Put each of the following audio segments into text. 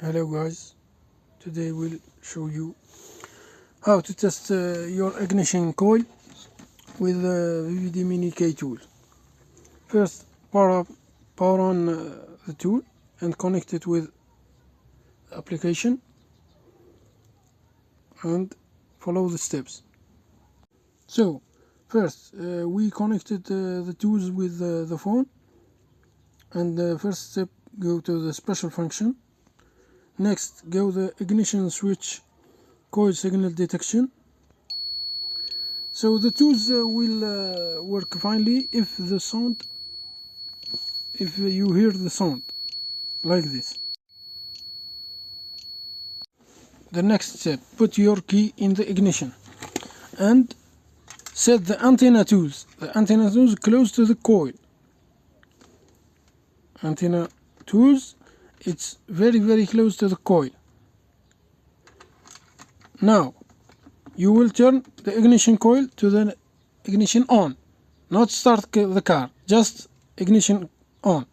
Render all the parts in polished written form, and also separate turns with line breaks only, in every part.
Hello guys, today we'll show you how to test your ignition coil with the VVD Mini K tool. First, power on the tool and connect it with the application and follow the steps. So first we connected the tools with the phone, and the first step, go to the special function. Next, go the ignition switch coil signal detection. So the tools will work finely if you hear the sound like this. The next step, put your key in the ignition and set the antenna tools close to the coil. Antenna tools, it's very close to the coil. Now you will turn the ignition coil to the ignition on, not start the car, just ignition on,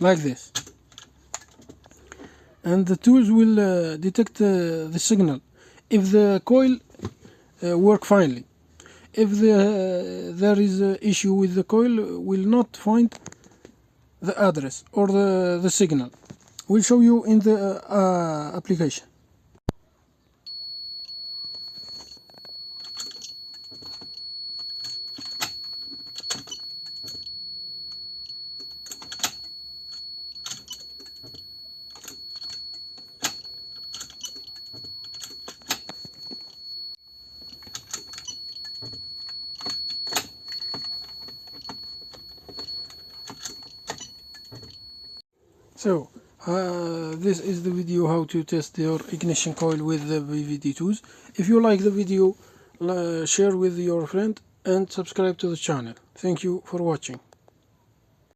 like this. And the tools will detect the signal if the coil work finely. If there is an issue with the coil, will not find the address or the signal. We'll show you in the application. So this is the video how to test your ignition coil with the VVD tools. If you like the video, share with your friend and subscribe to the channel. Thank you for watching.